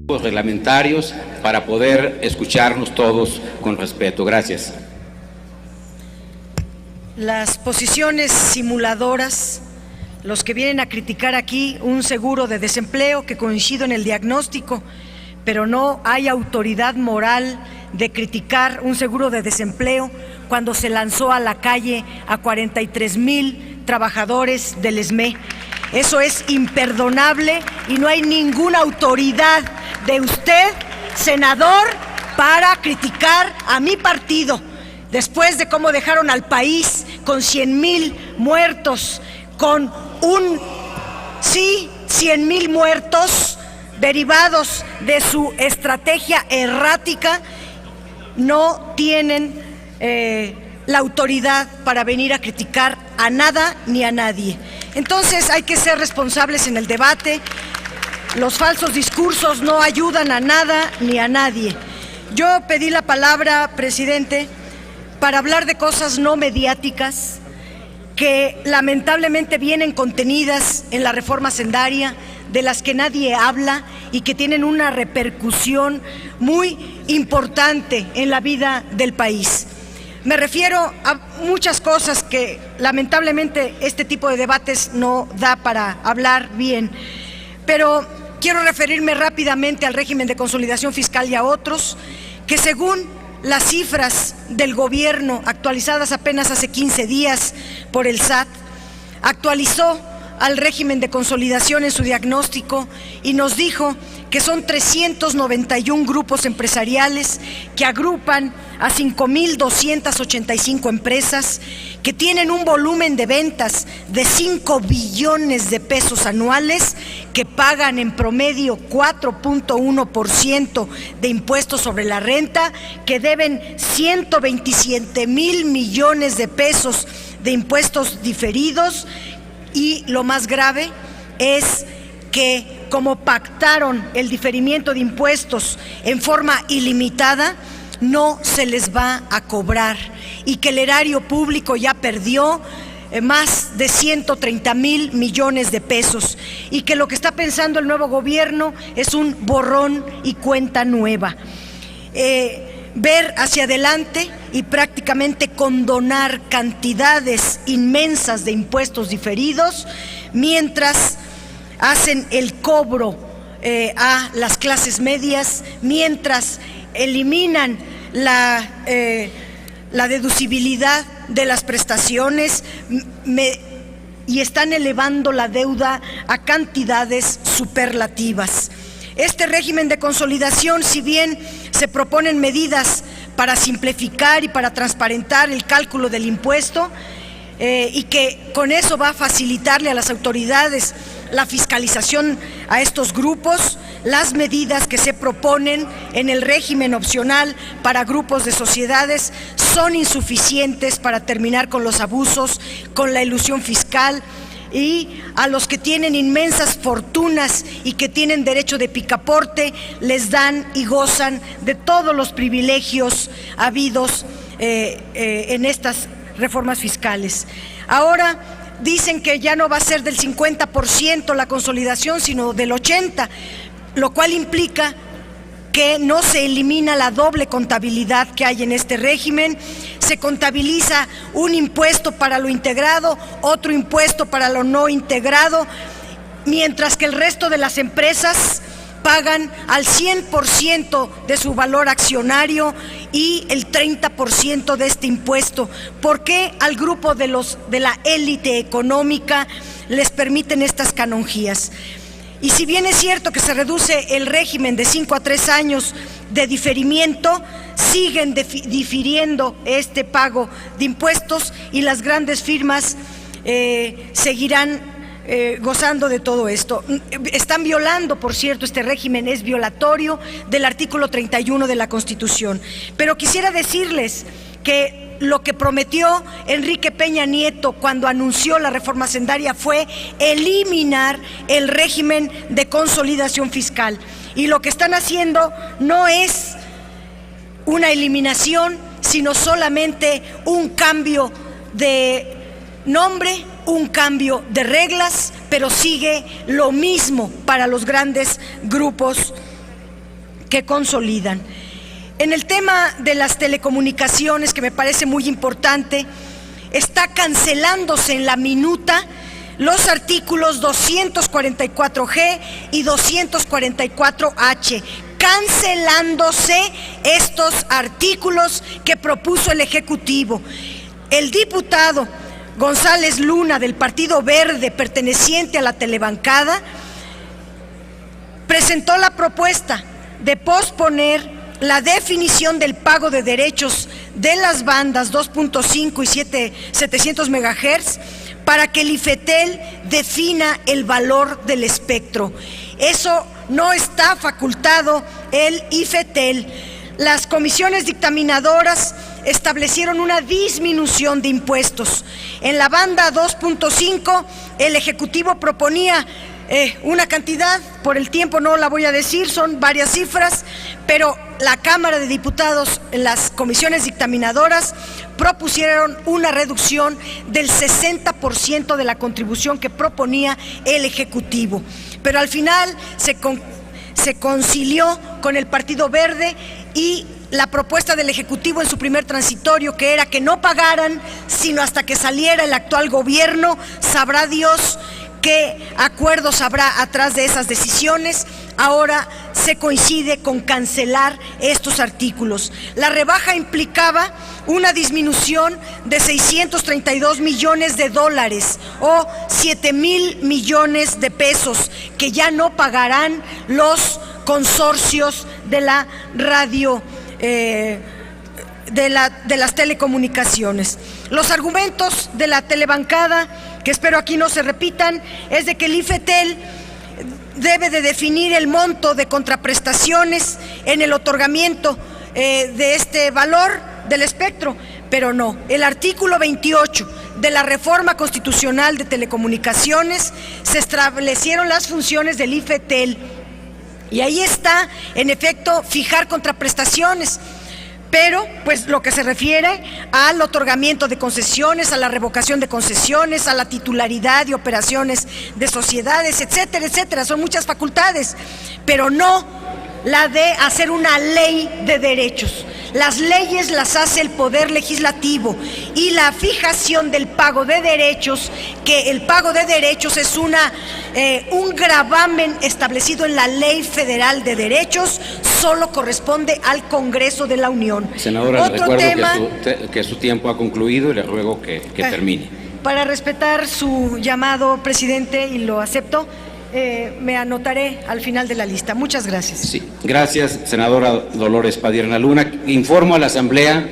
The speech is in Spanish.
Reglamentarios para poder escucharnos todos con respeto. Gracias. Las posiciones simuladoras, los que vienen a criticar aquí un seguro de desempleo, que coincido en el diagnóstico, pero no hay autoridad moral de criticar un seguro de desempleo cuando se lanzó a la calle a 43,000 trabajadores del SME. Eso es imperdonable y no hay ninguna autoridad de usted, senador, para criticar a mi partido después de cómo dejaron al país con 100,000 muertos, con 100,000 muertos derivados de su estrategia errática. No tienen la autoridad para venir a criticar a nada ni a nadie. Entonces hay que ser responsables en el debate. Los falsos discursos no ayudan a nada ni a nadie. Yo pedí la palabra, presidente, para hablar de cosas no mediáticas que lamentablemente vienen contenidas en la reforma hacendaria, de las que nadie habla y que tienen una repercusión muy importante en la vida del país. Me refiero a muchas cosas que lamentablemente este tipo de debates no da para hablar bien, pero quiero referirme rápidamente al régimen de consolidación fiscal y a otros que, según las cifras del gobierno actualizadas apenas hace 15 días por el SAT, actualizó al régimen de consolidación en su diagnóstico y nos dijo que son 391 grupos empresariales que agrupan a 5,285 empresas, que tienen un volumen de ventas de 5 billones de pesos anuales, que pagan en promedio 4.1% de impuestos sobre la renta, que deben 127,000 millones de pesos de impuestos diferidos. Y lo más grave es que, como pactaron el diferimiento de impuestos en forma ilimitada, no se les va a cobrar y que el erario público ya perdió más de 130,000 millones de pesos y que lo que está pensando el nuevo gobierno es un borrón y cuenta nueva. Ver hacia adelante y prácticamente condonar cantidades inmensas de impuestos diferidos mientras hacen el cobro a las clases medias, mientras eliminan la deducibilidad de las prestaciones y están elevando la deuda a cantidades superlativas. Este régimen de consolidación, si bien se proponen medidas para simplificar y para transparentar el cálculo del impuesto, y que con eso va a facilitarle a las autoridades la fiscalización a estos grupos, las medidas que se proponen en el régimen opcional para grupos de sociedades son insuficientes para terminar con los abusos, con la elusión fiscal, y a los que tienen inmensas fortunas y que tienen derecho de picaporte les dan y gozan de todos los privilegios habidos en estas reformas fiscales. Ahora dicen que ya no va a ser del 50% la consolidación, sino del 80%, lo cual implica que no se elimina la doble contabilidad que hay en este régimen. Se contabiliza un impuesto para lo integrado, otro impuesto para lo no integrado, mientras que el resto de las empresas pagan al 100% de su valor accionario y el 30% de este impuesto. ¿Por qué al grupo de la élite económica les permiten estas canonjías? Y si bien es cierto que se reduce el régimen de 5 a 3 años de diferimiento, siguen difiriendo este pago de impuestos y las grandes firmas seguirán gozando de todo esto. Están violando, por cierto, este régimen es violatorio del artículo 31 de la Constitución. Pero quisiera decirles que lo que prometió Enrique Peña Nieto cuando anunció la reforma hacendaria fue eliminar el régimen de consolidación fiscal. Y lo que están haciendo no es una eliminación, sino solamente un cambio de nombre un cambio de reglas, pero sigue lo mismo para los grandes grupos que consolidan. En el tema de las telecomunicaciones, que me parece muy importante, está cancelándose en la minuta los artículos 244G y 244H, cancelándose estos artículos que propuso el Ejecutivo. El diputado González Luna, del Partido Verde, perteneciente a la telebancada, presentó la propuesta de posponer la definición del pago de derechos de las bandas 2.5 y 700 MHz para que el IFETEL defina el valor del espectro. Eso no está facultado el IFETEL. Las comisiones dictaminadoras establecieron una disminución de impuestos. En la banda 2.5, el Ejecutivo proponía una cantidad, por el tiempo no la voy a decir, son varias cifras, pero la Cámara de Diputados, las comisiones dictaminadoras, propusieron una reducción del 60% de la contribución que proponía el Ejecutivo. Pero al final se concilió con el Partido Verde y la propuesta del Ejecutivo en su primer transitorio, que era que no pagaran sino hasta que saliera el actual gobierno. Sabrá Dios qué acuerdos habrá atrás de esas decisiones. Ahora se coincide con cancelar estos artículos. La rebaja implicaba una disminución de 632 millones de dólares o 7,000 millones de pesos que ya no pagarán los consorcios de la radio, de las telecomunicaciones. Los argumentos de la telebancada, que espero aquí no se repitan, es de que el IFETEL debe de definir el monto de contraprestaciones en el otorgamiento de este valor del espectro, pero no. El artículo 28 de la reforma constitucional de telecomunicaciones se establecieron las funciones del IFETEL y ahí está, en efecto, fijar contraprestaciones. Pero, pues, lo que se refiere al otorgamiento de concesiones, a la revocación de concesiones, a la titularidad y operaciones de sociedades, etcétera, etcétera, son muchas facultades, pero no la de hacer una ley de derechos. Las leyes las hace el Poder Legislativo y la fijación del pago de derechos, que el pago de derechos es un gravamen establecido en la Ley Federal de Derechos, solo corresponde al Congreso de la Unión. Senadora, le recuerdo que su tiempo ha concluido y le ruego que termine. Para respetar su llamado, presidente, y lo acepto, me anotaré al final de la lista. Muchas gracias. Sí, gracias, senadora Dolores Padierna Luna. Informo a la Asamblea